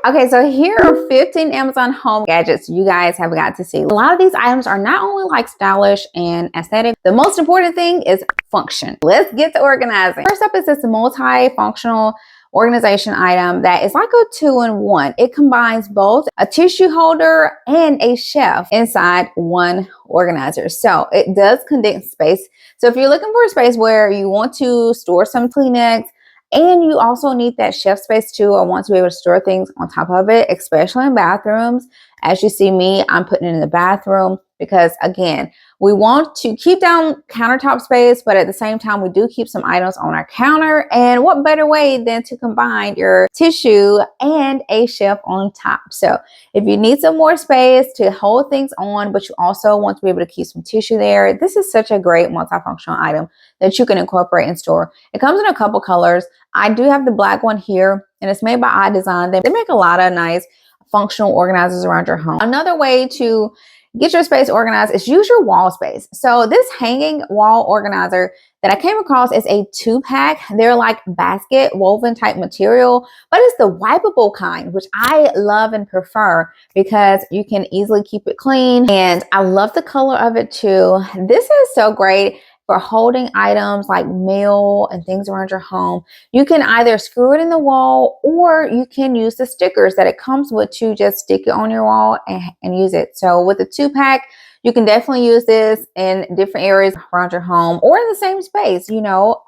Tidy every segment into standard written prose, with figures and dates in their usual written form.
Okay, so here are 15 Amazon home gadgets you guys have got to see. A lot of these items are not only like stylish and aesthetic, the most important thing is function. Let's get to organizing. First up is this multi-functional organization item that is like a 2-in-1. It combines both a tissue holder and a shelf inside one organizer. So it does condense space. So if you're looking for a space where you want to store some Kleenex, and you also need that shelf space too. I want to be able to store things on top of it, especially in bathrooms. As you see me, I'm putting it in the bathroom because, again, we want to keep down countertop space, but at the same time, we do keep some items on our counter. And what better way than to combine your tissue and a shelf on top? So if you need some more space to hold things on, but you also want to be able to keep some tissue there, this is such a great multifunctional item that you can incorporate in store. It comes in a couple colors. I do have the black one here, and it's made by iDesign. They make a lot of nice functional organizers around your home. Another way to get your space organized is use your wall space. So this hanging wall organizer that I came across is a 2-pack. They're like basket woven type material, but it's the wipeable kind, which I love and prefer because you can easily keep it clean. And I love the color of it too. This is so great for holding items like mail and things around your home. You can either screw it in the wall or you can use the stickers that it comes with to just stick it on your wall and use it. So with the 2-pack, you can definitely use this in different areas around your home or in the same space,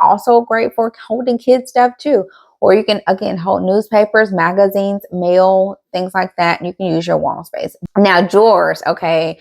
also great for holding kids stuff too. Or you can, again, hold newspapers, magazines, mail, things like that. And you can use your wall space. Now, drawers, okay.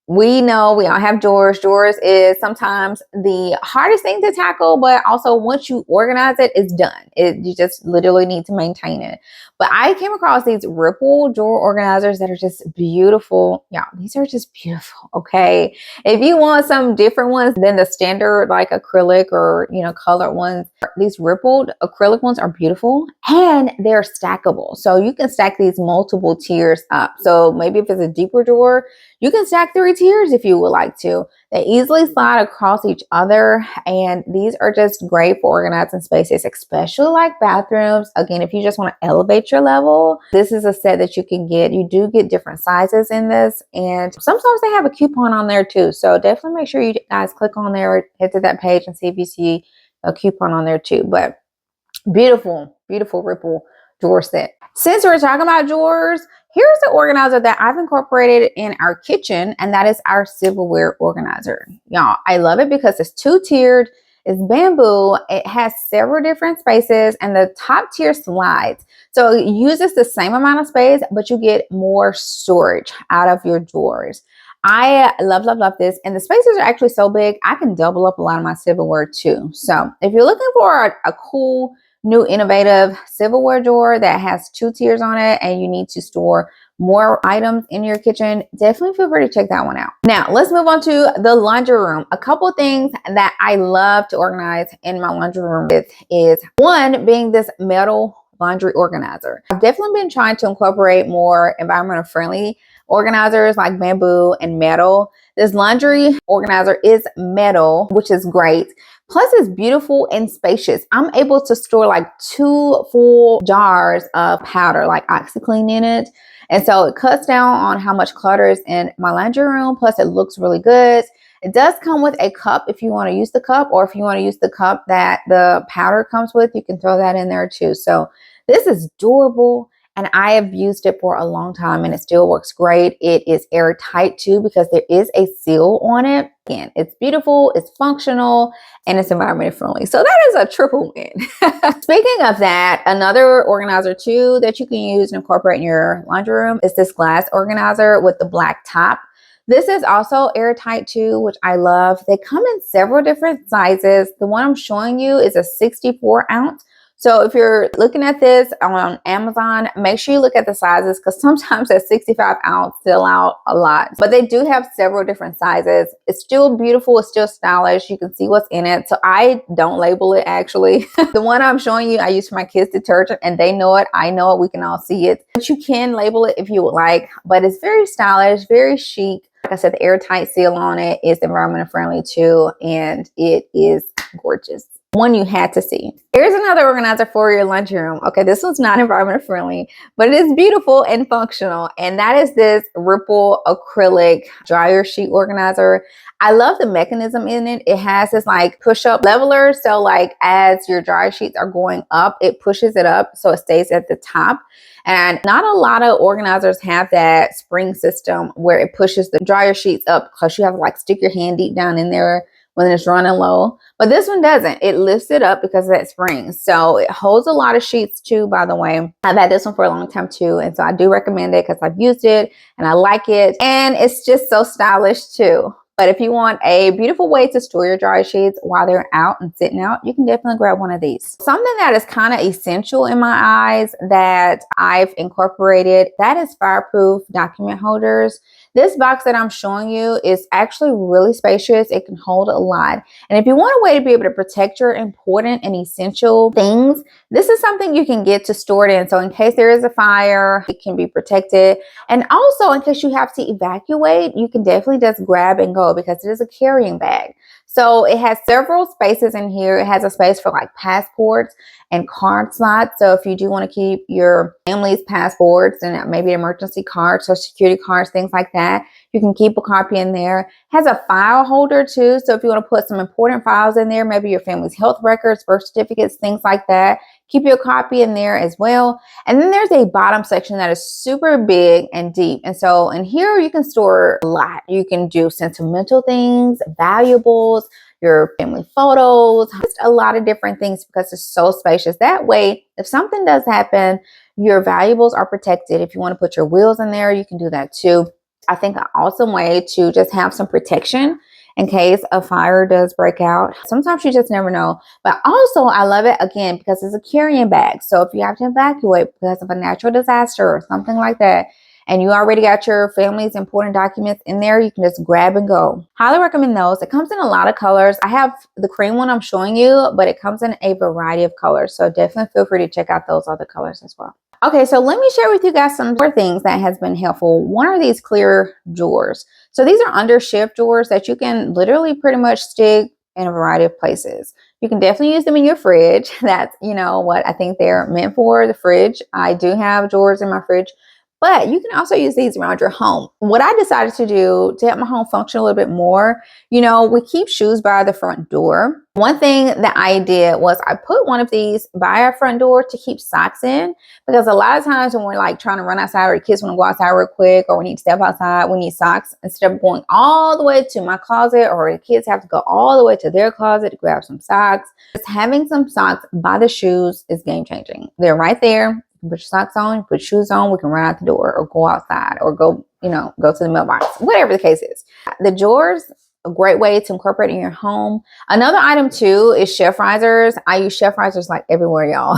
We know we all have drawers. Drawers is sometimes the hardest thing to tackle, but also once you organize it, it's done. You just literally need to maintain it. But I came across these Ripple drawer organizers that are just beautiful. Yeah, these are just beautiful, okay? If you want some different ones than the standard like acrylic or, colored ones, these rippled acrylic ones are beautiful and they're stackable. So you can stack these multiple tiers up. So maybe if it's a deeper drawer, you can stack 3 tiers if you would like to. They easily slide across each other, and these are just great for organizing spaces, especially like bathrooms. Again, if you just want to elevate your level, this is a set that you can get. You do get different sizes in this, and sometimes they have a coupon on there too. So definitely make sure you guys click on there, head to that page and see if you see a coupon on there too. But beautiful, beautiful Ripple drawer set. Since we're talking about drawers, here's the organizer that I've incorporated in our kitchen, and that is our silverware organizer. Y'all, I love it because it's 2-tiered, it's bamboo, it has several different spaces, and the top tier slides. So it uses the same amount of space, but you get more storage out of your drawers. I love, love, love this. And the spaces are actually so big, I can double up a lot of my silverware too. So if you're looking for a cool, new innovative silverware drawer that has 2 tiers on it and you need to store more items in your kitchen, definitely feel free to check that one out. Now let's move on to the laundry room. A couple things that I love to organize in my laundry room with is one being this metal laundry organizer. I've definitely been trying to incorporate more environmental friendly organizers like bamboo and metal. This laundry organizer is metal, which is great. Plus, it's beautiful and spacious. I'm able to store like 2 full jars of powder, like OxyClean in it. And so it cuts down on how much clutter is in my laundry room. Plus, it looks really good. It does come with a cup if you want to use the cup, or if you want to use the cup that the powder comes with, you can throw that in there too. So this is durable. And I have used it for a long time and it still works great. It is airtight too because there is a seal on it. Again, it's beautiful, it's functional, and it's environmentally friendly. So that is a triple win. Speaking of that, another organizer too that you can use and incorporate in your laundry room is this glass organizer with the black top. This is also airtight too, which I love. They come in several different sizes. The one I'm showing you is a 64 ounce. So if you're looking at this on Amazon, make sure you look at the sizes because sometimes that 65 ounce sell out a lot. But they do have several different sizes. It's still beautiful. It's still stylish. You can see what's in it. So I don't label it actually. The one I'm showing you, I use for my kids' detergent and they know it. I know it. We can all see it. But you can label it if you would like. But it's very stylish, very chic. Like I said, the airtight seal on it is environmental friendly too. And it is gorgeous. one you had to see. Here's another organizer for your lunchroom. Okay, this one's not environment friendly, but it is beautiful and functional. And that is this Ripple acrylic dryer sheet organizer. I love the mechanism in it. It has this like push up leveler. So like as your dryer sheets are going up, it pushes it up so it stays at the top. And not a lot of organizers have that spring system where it pushes the dryer sheets up, because you have to like stick your hand deep down in there when it's running low. But this one doesn't. It lifts it up because of that spring. So it holds a lot of sheets too, by the way. I've had this one for a long time too. And so I do recommend it because I've used it and I like it. And it's just so stylish too. But if you want a beautiful way to store your dryer sheets while they're out and sitting out, you can definitely grab one of these. Something that is kind of essential in my eyes that I've incorporated, that is fireproof document holders. This box that I'm showing you is actually really spacious. It can hold a lot. And if you want a way to be able to protect your important and essential things, this is something you can get to store it in. So in case there is a fire, it can be protected. And also in case you have to evacuate, you can definitely just grab and go because it is a carrying bag. So it has several spaces in here. It has a space for like passports and card slots. So if you do want to keep your family's passports and maybe emergency cards or security cards, things like that, you can keep a copy in there. It has a file holder too. So if you want to put some important files in there, maybe your family's health records, birth certificates, things like that, keep your copy in there as well. And then there's a bottom section that is super big and deep. And so in here, you can store a lot. You can do sentimental things, valuables, your family photos, just a lot of different things because it's so spacious. That way, if something does happen, your valuables are protected. If you want to put your wills in there, you can do that too. I think an awesome way to just have some protection in case a fire does break out. Sometimes you just never know. But also, I love it again because it's a carrying bag. So if you have to evacuate because of a natural disaster or something like that, and you already got your family's important documents in there, you can just grab and go. Highly recommend those. It comes in a lot of colors. I have the cream one I'm showing you, but it comes in a variety of colors. So definitely feel free to check out those other colors as well. Okay, so let me share with you guys some more things that has been helpful. One are these clear drawers. So these are under shift drawers that you can literally pretty much stick in a variety of places. You can definitely use them in your fridge. That's, you know, what I think they're meant for, the fridge. I do have drawers in my fridge. But you can also use these around your home. What I decided to do to help my home function a little bit more, you know, we keep shoes by the front door. One thing that I did was I put one of these by our front door to keep socks in, because a lot of times when we're like trying to run outside or the kids want to go outside real quick or we need to step outside, we need socks. Instead of going all the way to my closet, or the kids have to go all the way to their closet to grab some socks, just having some socks by the shoes is game changing. They're right there. Put your socks on, put shoes on, we can run out the door or go outside or go, you know, go to the mailbox, whatever the case is. The drawers, a great way to incorporate in your home. Another item too is shelf risers. I use shelf risers like everywhere, y'all.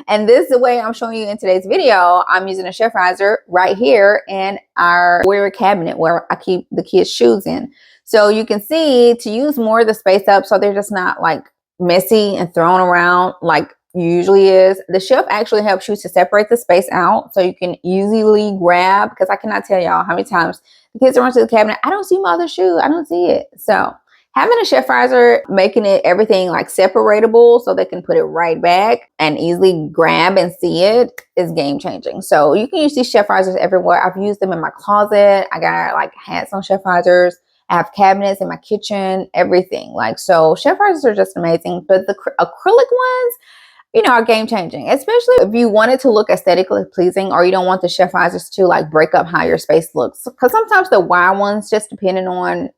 And this is the way I'm showing you in today's video. I'm using a shelf riser right here in our foyer cabinet where I keep the kids' shoes in. So you can see, to use more of the space up so they're just not like messy and thrown around like usually is. The shelf actually helps you to separate the space out so you can easily grab, because I cannot tell y'all how many times the kids run to the cabinet, I don't see my other shoe, I don't see it. So having a shelf riser, making it everything like separatable so they can put it right back and easily grab and see it is game changing. So you can use these shelf risers everywhere. I've used them in my closet. I got like hats on shelf risers. I have cabinets in my kitchen, everything. Like, so shelf risers are just amazing. But the acrylic ones, you know, are game changing, especially if you want it to look aesthetically pleasing or you don't want the shelf risers to like break up how your space looks. Because sometimes the wire ones, just depending on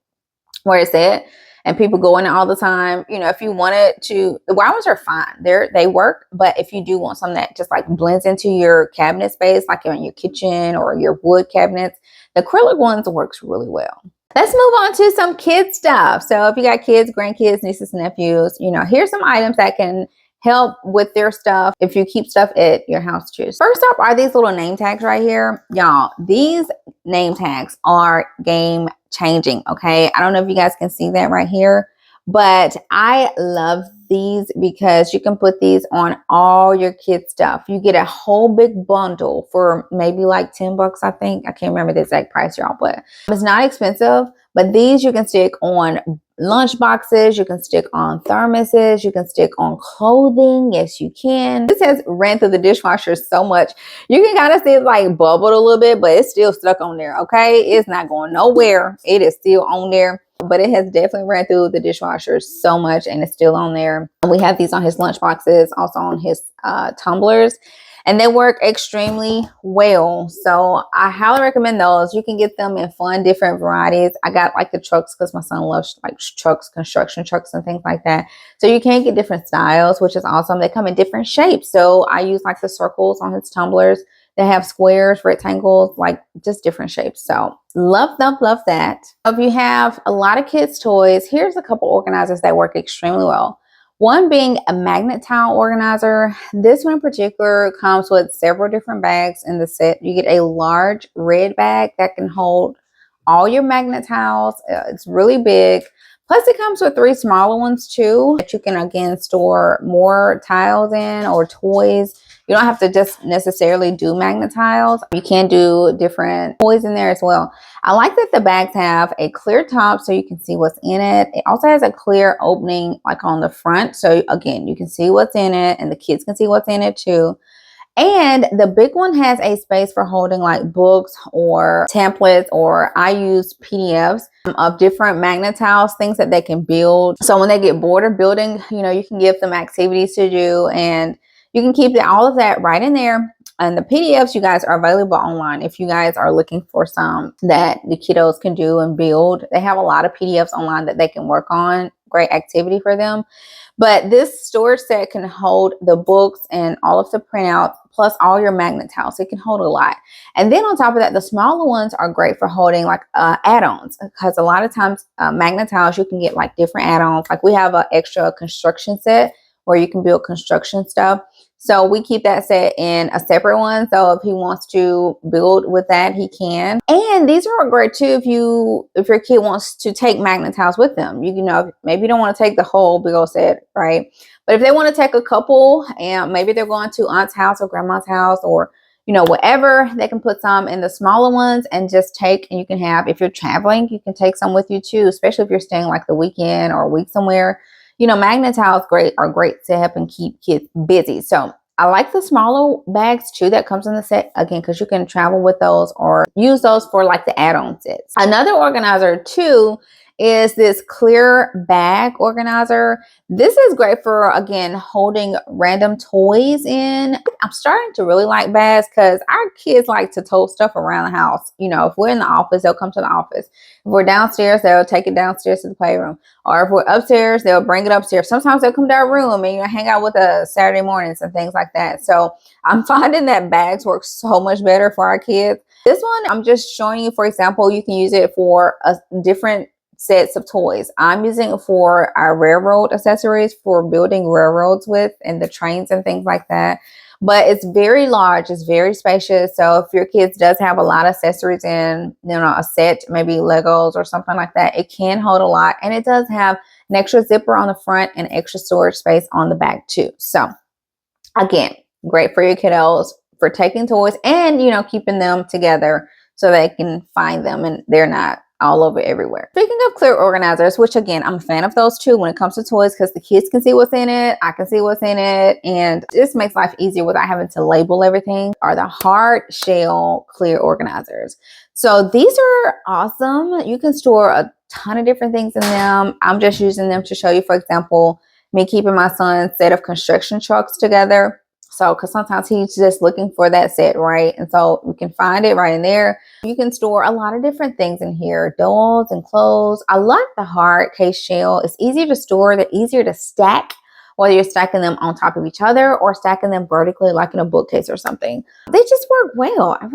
where it's at, and people go in it all the time, you know, if you wanted to, the wire ones are fine. They work. But if you do want something that just like blends into your cabinet space, like in your kitchen or your wood cabinets, the acrylic ones works really well. Let's move on to some kid stuff. So if you got kids, grandkids, nieces, and nephews, you know, here's some items that can help with their stuff if you keep stuff at your house too. First up are these little name tags right here. Y'all, these name tags are game changing, okay? I don't know if you guys can see that right here, But I love these because you can put these on all your kids' stuff. You get a whole big bundle for maybe like 10 bucks, I think. I can't remember the exact price, y'all, but it's not expensive. But these you can stick on lunch boxes, you can stick on thermoses, you can stick on clothing. Yes, you can. This has ran through the dishwasher so much. You can kind of see it like bubbled a little bit, but it's still stuck on there, okay? It's not going nowhere. It is still on there, but it has definitely ran through the dishwasher so much and it's still on there. We have these on his lunch boxes, also on his tumblers, and they work extremely well. So I highly recommend those. You can get them in fun, different varieties. I got like the trucks because my son loves like trucks, construction trucks and things like that. So you can get different styles, which is awesome. They come in different shapes. So I use like the circles on his tumblers. They have squares, rectangles, like just different shapes. So love, love, love that. If you have a lot of kids' toys, here's a couple organizers that work extremely well. One being a magnet tile organizer. This one in particular comes with several different bags in the set. You get a large red bag that can hold all your magnet tiles. It's really big. Plus it comes with 3 smaller ones too that you can again store more tiles in or toys. You don't have to just necessarily do magnet tiles. You can do different toys in there as well. I like that the bags have a clear top so you can see what's in it. It also has a clear opening like on the front. So again, you can see what's in it and the kids can see what's in it too. And the big one has a space for holding like books or templates, or I use PDFs of different magnet tiles, things that they can build. So when they get bored of building, you know, you can give them activities to do and you can keep all of that right in there. And the PDFs, you guys, are available online. If you guys are looking for some that the kiddos can do and build, they have a lot of PDFs online that they can work on. Great activity for them. But this storage set can hold the books and all of the printouts, plus all your magnet tiles. So it can hold a lot. And then on top of that, the smaller ones are great for holding like add-ons, because a lot of times magnet tiles, you can get like different add-ons. Like we have an extra construction set where you can build construction stuff. So we keep that set in a separate one. So if he wants to build with that, he can. And these are great too if your kid wants to take magnet tiles with them. You know, maybe you don't want to take the whole big old set, right? But if they want to take a couple and maybe they're going to aunt's house or grandma's house or, you know, whatever, they can put some in the smaller ones and just take, and you can have, if you're traveling, you can take some with you too, especially if you're staying like the weekend or a week somewhere. You know, magnet tiles are great to help and keep kids busy. So I like the smaller bags too that comes in the set, again, because you can travel with those or use those for like the add-on sets. Another organizer too is this clear bag organizer. This is great for, again, holding random toys in. I'm starting to really like bags because our kids like to tote stuff around the house. You know, if we're in the office, they'll come to the office. If we're downstairs, they'll take it downstairs to the playroom. Or if we're upstairs, they'll bring it upstairs. Sometimes they'll come to our room and, you know, hang out with us Saturday mornings and things like that. So I'm finding that bags work so much better for our kids. This one, I'm just showing you, for example, you can use it for a different sets of toys. I'm using it for our railroad accessories for building railroads with and the trains and things like that. But it's very large, it's very spacious. So if your kids does have a lot of accessories in, you know, a set, maybe Legos or something like that, it can hold a lot. And it does have an extra zipper on the front and extra storage space on the back too. So again, great for your kiddos for taking toys and, you know, keeping them together so they can find them and they're not all over everywhere. Speaking of clear organizers, which again, I'm a fan of those too when it comes to toys, because the kids can see what's in it, I can see what's in it, and it just makes life easier without having to label everything, are the hard shell clear organizers. So these are awesome. You can store a ton of different things in them. I'm just using them to show you, for example, me keeping my son's set of construction trucks together. So, because sometimes he's just looking for that set, right? And so we can find it right in there. You can store a lot of different things in here, dolls and clothes. I like the hard case shell. It's easier to store, they're easier to stack, whether you're stacking them on top of each other or stacking them vertically like in a bookcase or something. They just work well. I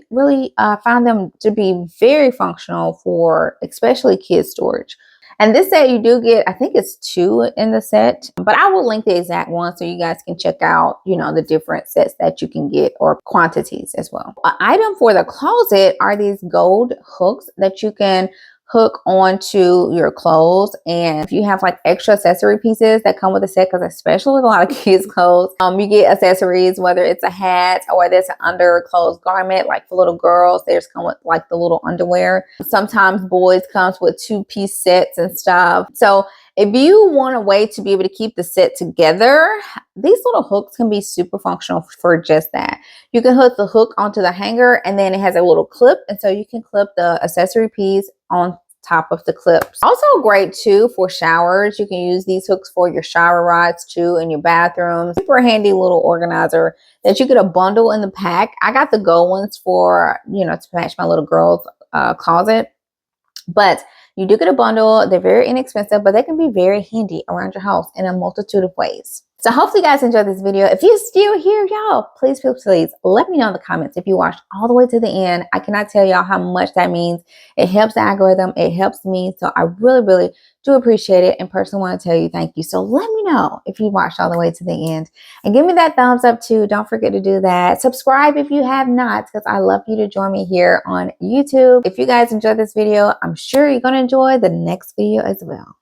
really find them to be very functional for especially kids storage. And this set you do get, I think it's 2 in the set, but I will link the exact one so you guys can check out, you know, the different sets that you can get or quantities as well. An item for the closet are these gold hooks that you can hook onto your clothes. And if you have like extra accessory pieces that come with the set, because especially with a lot of kids clothes, you get accessories, whether it's a hat or whether it's an underclothes garment. Like for little girls, there's come with like the little underwear. Sometimes boys comes with 2-piece sets and stuff. So if you want a way to be able to keep the set together, these little hooks can be super functional for just that. You can hook the hook onto the hanger, and then it has a little clip, and so you can clip the accessory piece on top of the clips. Also great too for showers. You can use these hooks for your shower rods too in your bathroom. Super handy little organizer that you get a bundle in the pack. I got the gold ones for, to match my little girl's closet. But you do get a bundle. They're very inexpensive, but they can be very handy around your house in a multitude of ways. So hopefully you guys enjoyed this video. If you're still here, y'all, please let me know in the comments if you watched all the way to the end. I cannot tell y'all how much that means. It helps the algorithm. It helps me. So I really, really do appreciate it, and personally want to tell you thank you. So let me know if you watched all the way to the end, and give me that thumbs up too. Don't forget to do that. Subscribe if you have not, because I love you to join me here on YouTube. If you guys enjoyed this video, I'm sure you're going to enjoy the next video as well.